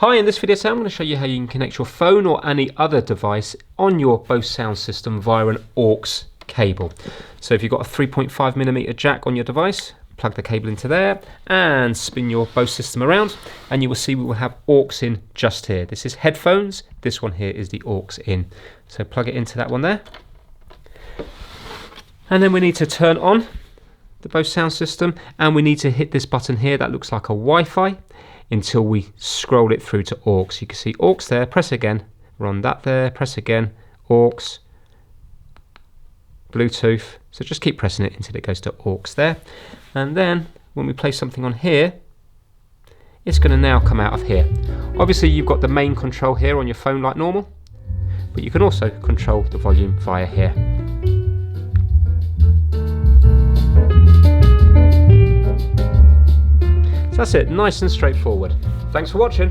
Hi, in this video today I'm going to show you how you can connect your phone or any other device on your Bose sound system via an AUX cable. So if you've got a 3.5mm jack on your device, plug the cable into there and spin your Bose system around and you will see we will have AUX in just here. This is headphones, this one here is the AUX in. So plug it into that one there. And then we need to turn on the Bose sound system and we need to hit this button here that looks like a Wi-Fi until we scroll it through to AUX. You can see AUX there, press again, run that there, press again, AUX, Bluetooth. So just keep pressing it until it goes to AUX there. And then when we place something on here, it's going to now come out of here. Obviously you've got the main control here on your phone like normal, but you can also control the volume via here. So that's it, nice and straightforward. Thanks for watching.